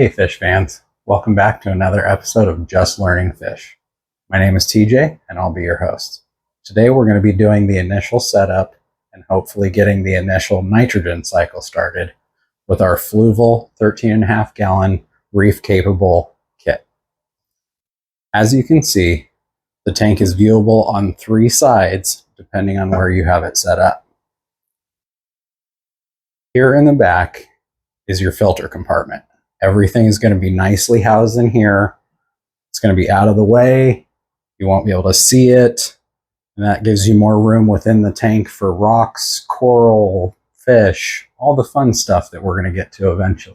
Hey fish fans, welcome back to another episode of Just Learning Fish. My name is TJ and I'll be your host. Today we're going to be doing the initial setup and hopefully getting the initial nitrogen cycle started with our Fluval 13.5 gallon reef capable kit. As you can see, the tank is viewable on 3 sides depending on where you have it set up. Here in the back is your filter compartment. Everything is going to be nicely housed in here. It's going to be out of the way. You won't be able to see it. And that gives you more room within the tank for rocks, coral, fish, all the fun stuff that we're going to get to eventually.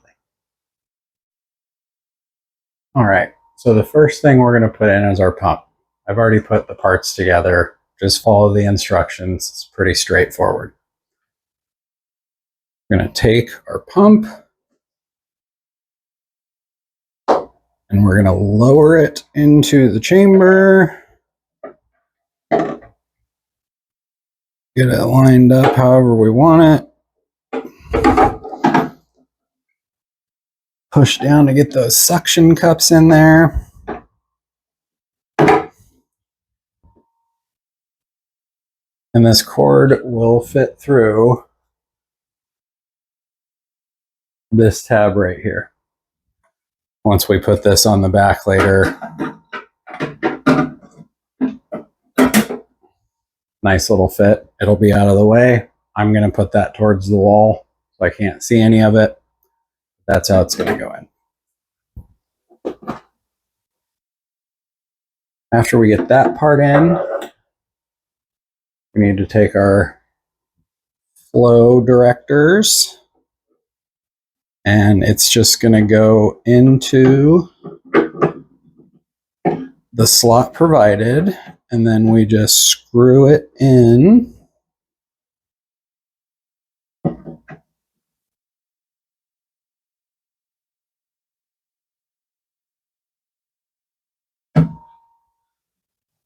All right, so the first thing we're going to put in is our pump. I've already put the parts together. Just follow the instructions. It's pretty straightforward. We're going to take our pump and we're going to lower it into the chamber. Get it lined up however we want it. Push down to get those suction cups in there. And this cord will fit through this tab right here. Once we put this on the back later. Nice little fit. It'll be out of the way. I'm going to put that towards the wall so I can't see any of it. That's how it's going to go in. After we get that part in, we need to take our flow directors and it's just going to go into the slot provided, and then we just screw it in.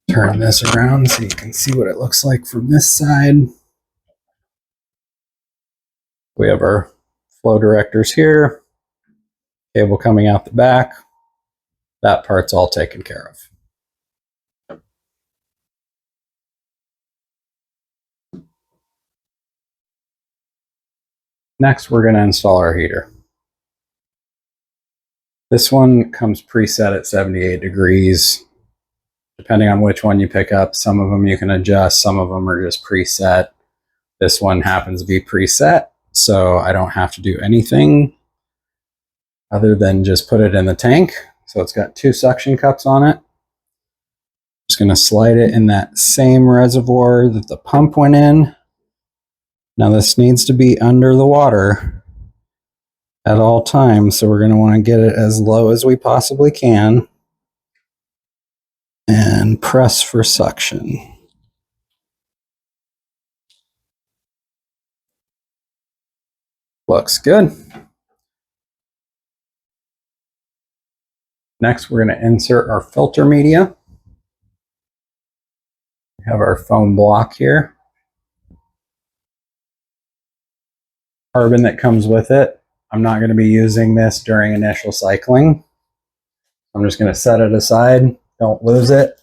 Turn this around so you can see what it looks like from this side. We have our flow directors here, cable coming out the back. That part's all taken care of. Next, we're going to install our heater. This one comes preset at 78 degrees. Depending on which one you pick up, some of them you can adjust, some of them are just preset. This one happens to be preset, so I don't have to do anything other than just put it in the tank. So it's got 2 suction cups on it. Just going to slide it in that same reservoir that the pump went in. Now this needs to be under the water at all times, so we're going to want to get it as low as we possibly can and press for suction. Looks good. Next, we're going to insert our filter media. We have our foam block here. Carbon that comes with it. I'm not going to be using this during initial cycling. I'm just going to set it aside. Don't lose it.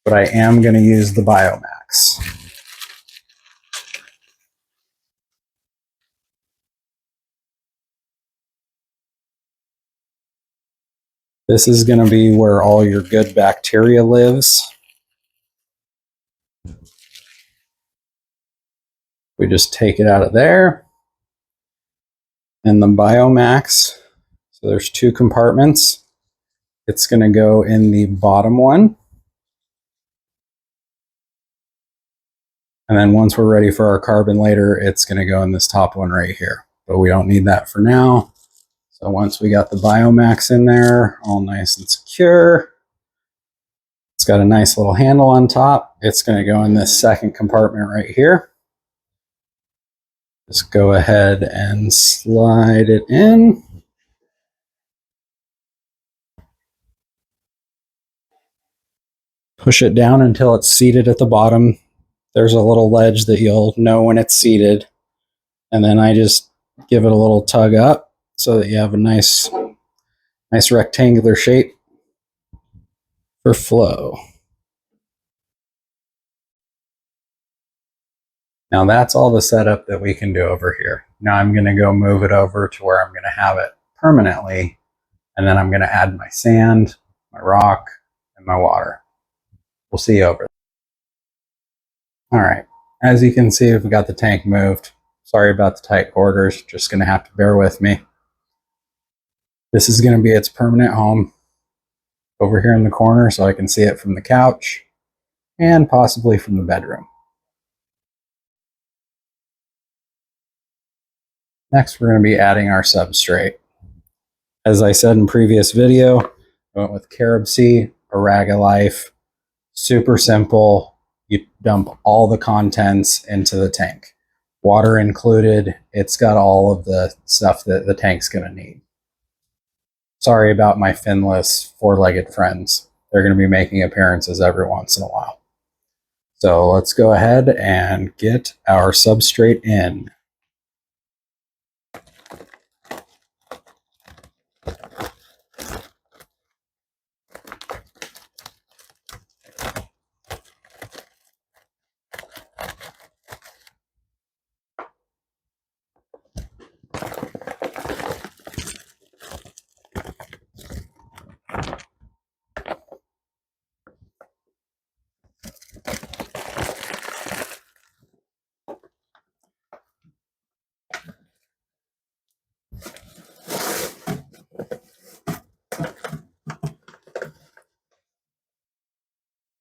But I am going to use the Biomax. This is going to be where all your good bacteria lives. We just take it out of there. And the Biomax, so there's 2 compartments. It's going to go in the bottom one. And then once we're ready for our carbon later, it's going to go in this top one right here. But we don't need that for now. So once we got the Biomax in there, all nice and secure, it's got a nice little handle on top. It's going to go in this second compartment right here. Just go ahead and slide it in. Push it down until it's seated at the bottom. There's a little ledge that you'll know when it's seated. And then I just give it a little tug up so that you have a nice Nice rectangular shape for flow. Now that's all the setup that we can do over here. Now I'm going to go move it over to where I'm going to have it permanently, and then I'm going to add my sand, my rock, and my water. We'll see you over there. All right, as you can see, we've got the tank moved. Sorry about the tight quarters, just going to have to bear with me. This is going to be its permanent home over here in the corner, so I can see it from the couch and possibly from the bedroom. Next, we're going to be adding our substrate. As I said in previous video, I went with carob sea, Life. Super simple. You dump all the contents into the tank. Water included. It's got all of the stuff that the tank's going to need. Sorry about my finless four-legged friends. They're going to be making appearances every once in a while. So let's go ahead and get our substrate in.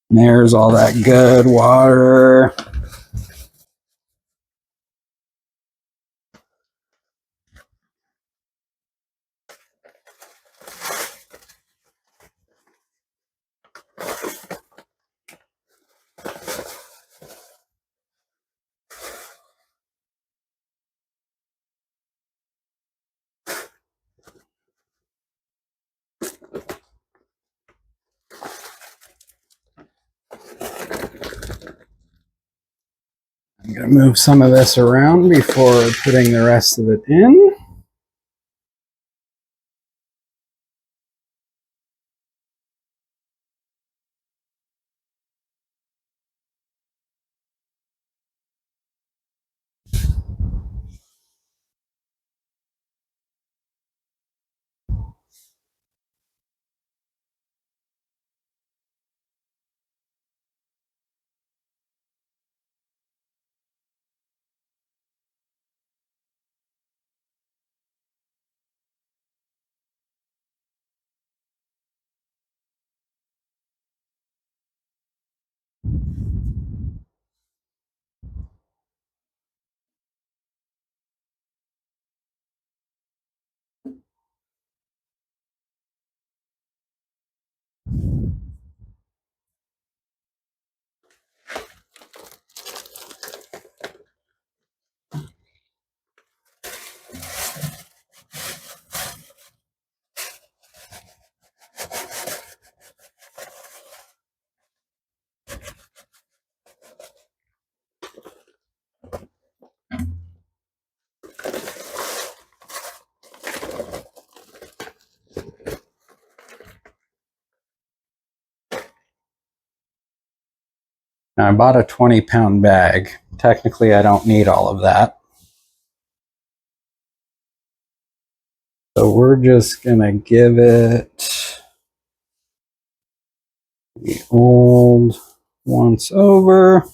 There's all that good water. I'm going to move some of this around before putting the rest of it in. Now I bought a 20-pound bag. Technically, I don't need all of that. So we're just going to give it the old once over.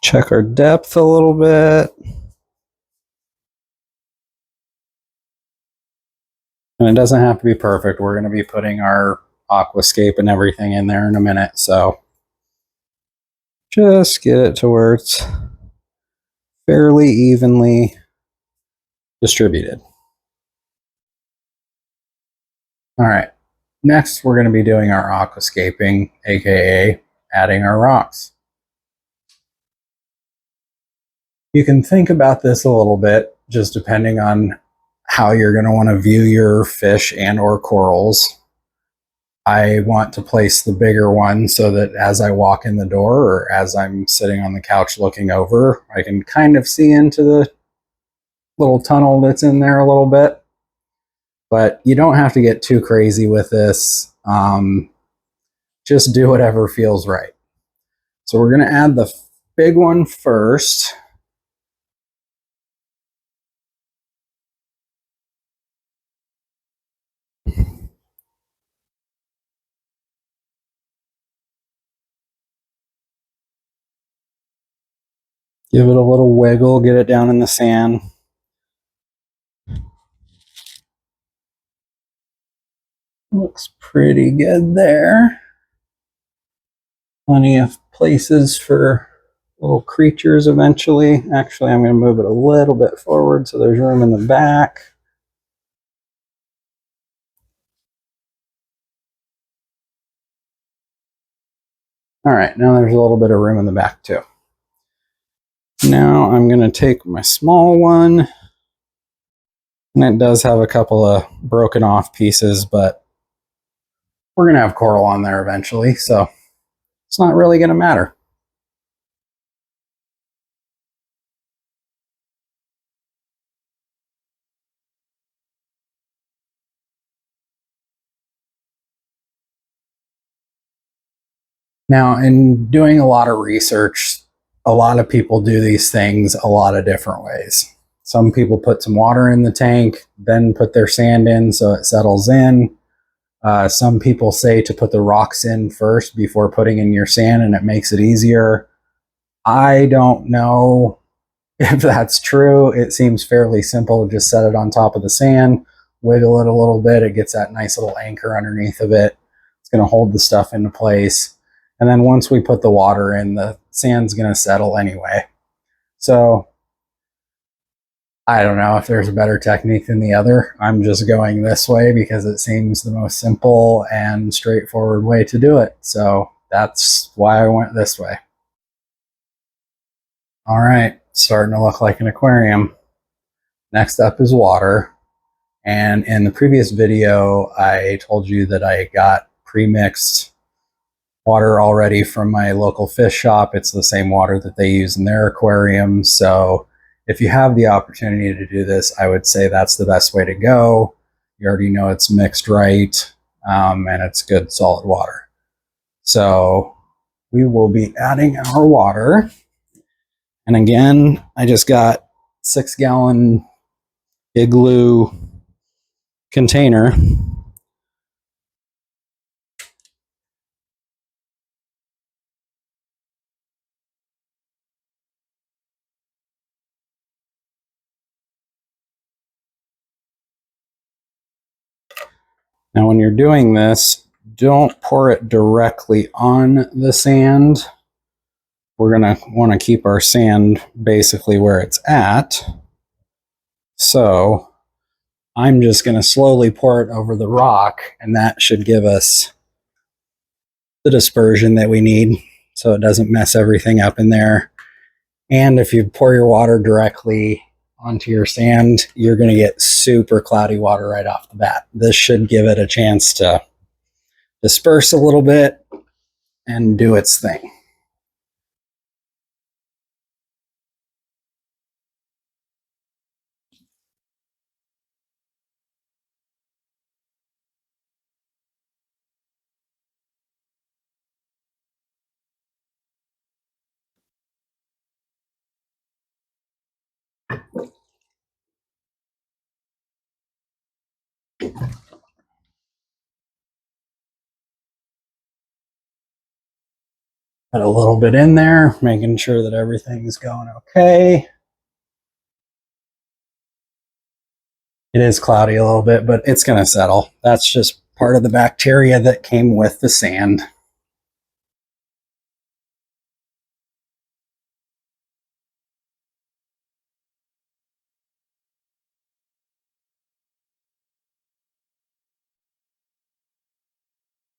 Check our depth a little bit. And it doesn't have to be perfect. We're going to be putting our aquascape and everything in there in a minute. So just get it to where it's fairly evenly distributed. All right. Next, we're going to be doing our aquascaping, aka adding our rocks. You can think about this a little bit, just depending on how you're going to want to view your fish and or corals. I want to place the bigger one so that as I walk in the door or as I'm sitting on the couch looking over, I can kind of see into the little tunnel that's in there a little bit. But you don't have to get too crazy with this. Just do whatever feels right. So we're going to add the big one first. Give it a little wiggle, get it down in the sand. Looks pretty good there. Plenty of places for little creatures eventually. Actually, I'm going to move it a little bit forward so there's room in the back. All right, now there's a little bit of room in the back too. Now I'm going to take my small one, and it does have a couple of broken off pieces, but we're going to have coral on there eventually, so it's not really going to matter. Now, in doing a lot of research, a lot of people do these things a lot of different ways. Some people put some water in the tank, then put their sand in so it settles in. Some people say to put the rocks in first before putting in your sand, and it makes it easier. I don't know if that's true. It seems fairly simple to just set it on top of the sand, wiggle it a little bit. It gets that nice little anchor underneath of it. It's going to hold the stuff into place. And then once we put the water in, the sand's going to settle anyway. So I don't know if there's a better technique than the other. I'm just going this way because it seems the most simple and straightforward way to do it. So that's why I went this way. All right, starting to look like an aquarium. Next up is water. And in the previous video, I told you that I got pre-mixed water already from my local fish shop. It's the same water that they use in their aquarium. So if you have the opportunity to do this, I would say that's the best way to go. You already know it's mixed right, and it's good solid water. So we will be adding our water. And again, I just got 6-gallon Igloo container. Now, when you're doing this, don't pour it directly on the sand. We're going to want to keep our sand basically where it's at. So I'm just going to slowly pour it over the rock, and that should give us the dispersion that we need so it doesn't mess everything up in there. And if you pour your water directly onto your sand, you're going to get super cloudy water right off the bat. This should give it a chance to disperse a little bit and do its thing. Put a little bit in there, making sure that everything's going okay. It is cloudy a little bit, but it's going to settle. That's just part of the bacteria that came with the sand.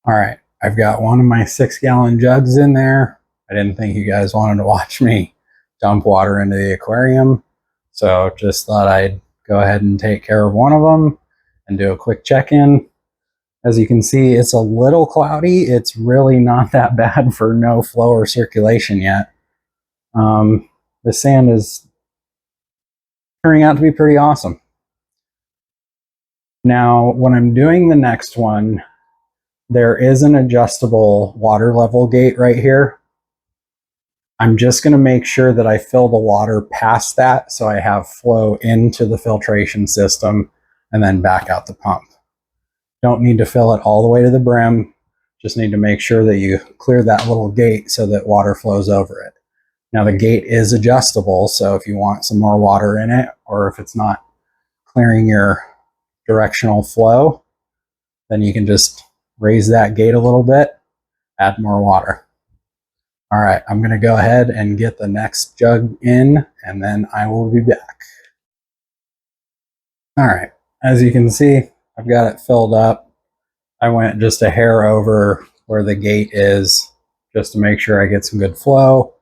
All right, I've got one of my 6-gallon jugs in there. I didn't think you guys wanted to watch me dump water into the aquarium, so just thought I'd go ahead and take care of one of them and do a quick check-in. As you can see, it's a little cloudy. It's really not that bad for no flow or circulation yet. The sand is turning out to be pretty awesome. Now, when I'm doing the next one, there is an adjustable water level gate right here. I'm just going to make sure that I fill the water past that so I have flow into the filtration system and then back out the pump. Don't need to fill it all the way to the brim. Just need to make sure that you clear that little gate so that water flows over it. Now the gate is adjustable, so if you want some more water in it, or if it's not clearing your directional flow, then you can just raise that gate a little bit, add more water. All right, I'm gonna go ahead and get the next jug in, and then I will be back. All right, as you can see, I've got it filled up. I went just a hair over where the gate is, just to make sure I get some good flow.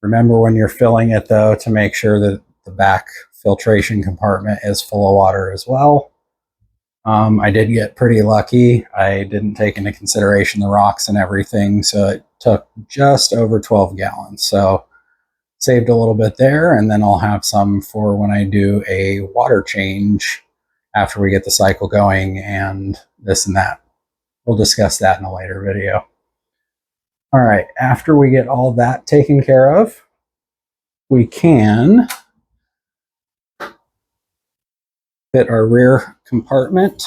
Remember when you're filling it though, to make sure that the back filtration compartment is full of water as well. I did get pretty lucky. I didn't take into consideration the rocks and everything, so it took just over 12 gallons. So saved a little bit there, and then I'll have some for when I do a water change after we get the cycle going and this and that. We'll discuss that in a later video. All right, after we get all that taken care of, we can fit our rear compartment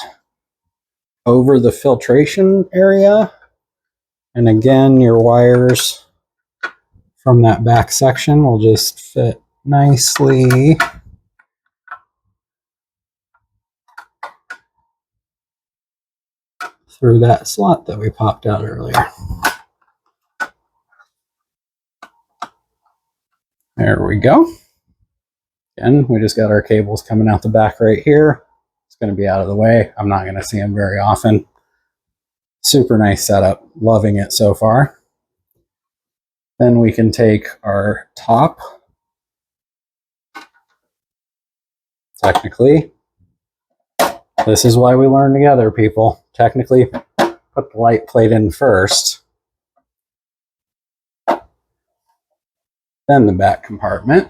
over the filtration area. And again, your wires from that back section will just fit nicely through that slot that we popped out earlier. There we go. Again, we just got our cables coming out the back right here. It's going to be out of the way. I'm not going to see them very often. Super nice setup. Loving it so far. Then we can take our top. Technically, this is why we learn together, people. Technically, put the light plate in first. Then the back compartment.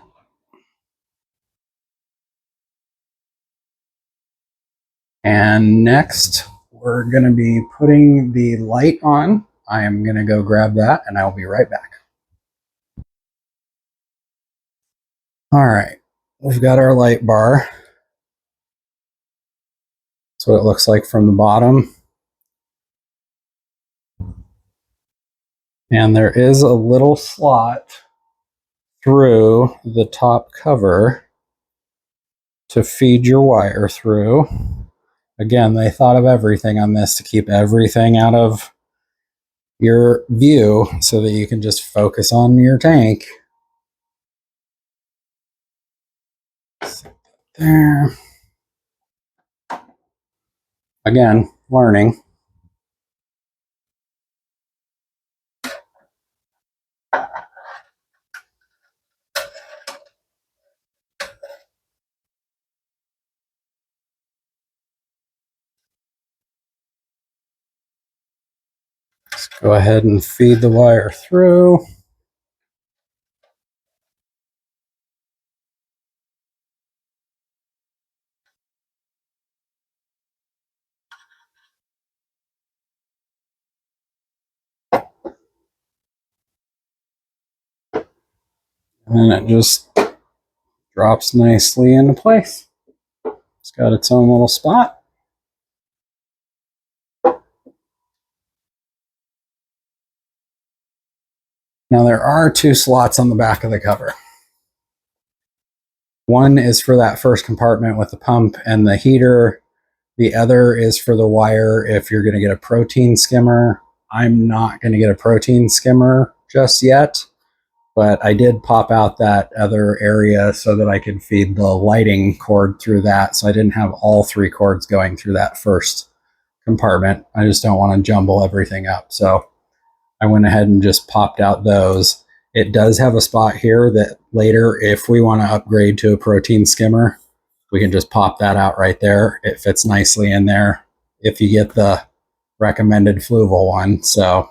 And next, we're going to be putting the light on. I am going to go grab that, and I'll be right back. All right, we've got our light bar. That's what it looks like from the bottom. And there is a little slot through the top cover to feed your wire through. Again, they thought of everything on this to keep everything out of your view so that you can just focus on your tank. There. Again, learning. Let's go ahead and feed the wire through. And it just drops nicely into place. It's got its own little spot. Now there are two slots on the back of the cover. One is for that first compartment with the pump and the heater. The other is for the wire if you're going to get a protein skimmer. I'm not going to get a protein skimmer just yet, but I did pop out that other area so that I could feed the lighting cord through that, so I didn't have all three cords going through that first compartment. I just don't want to jumble everything up, so I went ahead and just popped out those. It does have a spot here that later, if we want to upgrade to a protein skimmer, we can just pop that out right there. It fits nicely in there. If you get the recommended Fluval one. So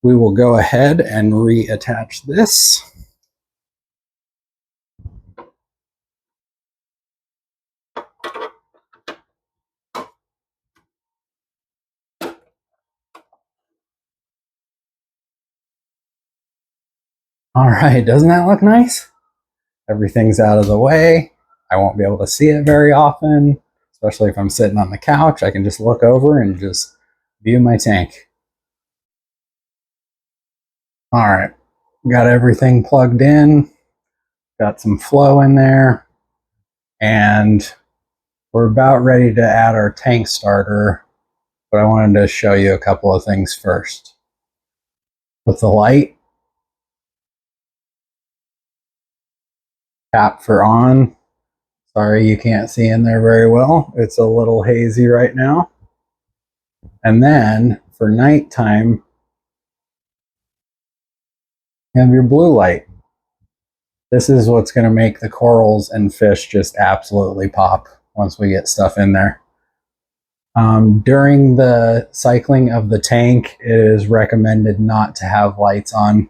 we will go ahead and reattach this. All right, doesn't that look nice? Everything's out of the way. I won't be able to see it very often, especially if I'm sitting on the couch. I can just look over and just view my tank. All right, got everything plugged in, got some flow in there, and we're about ready to add our tank starter, but I wanted to show you a couple of things first. With the light, tap for on. Sorry you can't see in there very well. It's a little hazy right now. And then for nighttime, you have your blue light. This is what's going to make the corals and fish just absolutely pop once we get stuff in there. During the cycling of the tank, it is recommended not to have lights on.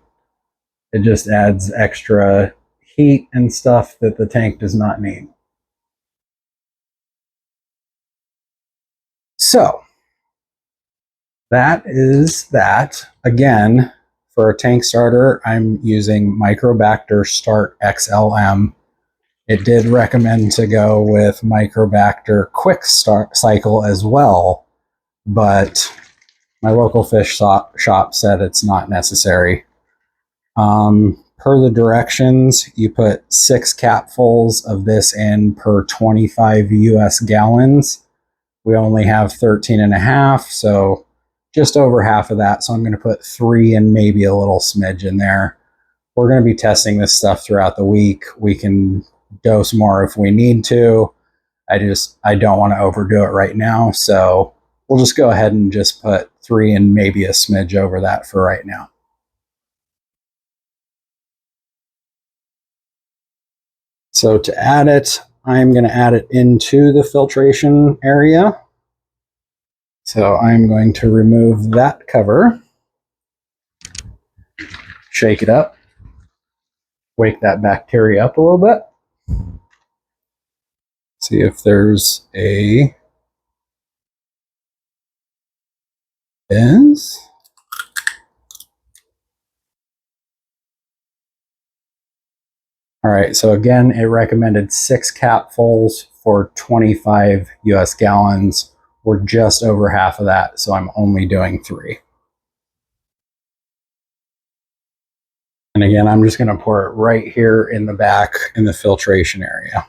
It just adds extra heat and stuff that the tank does not need. So that is that. Again, for a tank starter, I'm using Microbacter Start XLM. It did recommend to go with Microbacter Quick Start Cycle as well, but my local fish shop said it's not necessary. Per the directions, you put 6 capfuls of this in per 25 US gallons. We only have 13.5, so just over half of that. So I'm going to put 3 and maybe a little smidge in there. We're going to be testing this stuff throughout the week. We can dose more if we need to. I don't want to overdo it right now. So we'll just go ahead and just put 3 and maybe a smidge over that for right now. So to add it, I'm going to add it into the filtration area. So I'm going to remove that cover, shake it up, wake that bacteria up a little bit. See if there's a is. All right, so again, it recommended 6 capfuls for 25 US gallons. We're just over half of that, so I'm only doing 3. And again, I'm just going to pour it right here in the back in the filtration area.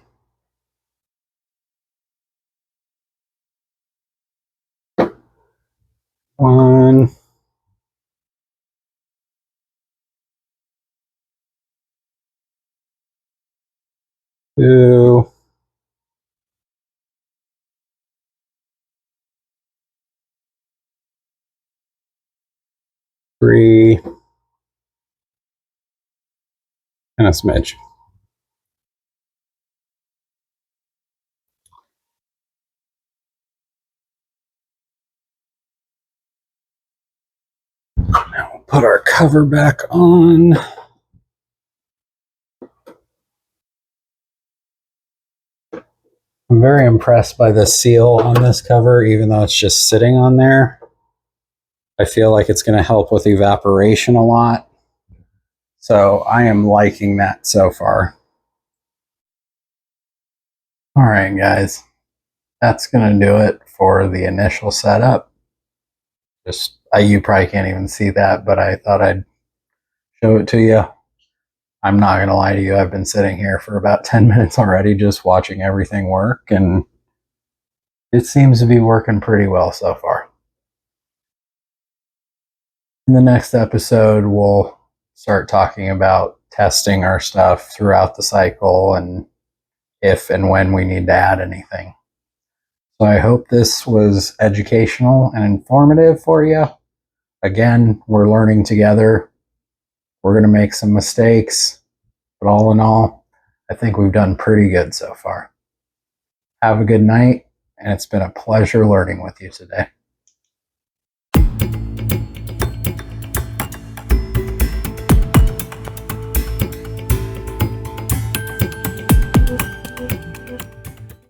One. 2. 3. And a smidge. Now we'll put our cover back on. I'm very impressed by the seal on this cover, even though it's just sitting on there. I feel like it's going to help with evaporation a lot. So I am liking that so far. All right, guys. That's going to do it for the initial setup. You probably can't even see that, but I thought I'd show it to you. I'm not going to lie to you. I've been sitting here for about 10 minutes already just watching everything work, and it seems to be working pretty well so far. In the next episode, we'll start talking about testing our stuff throughout the cycle and if and when we need to add anything. So I hope this was educational and informative for you. Again, we're learning together. We're going to make some mistakes, but all in all, I think we've done pretty good so far. Have a good night, and it's been a pleasure learning with you today.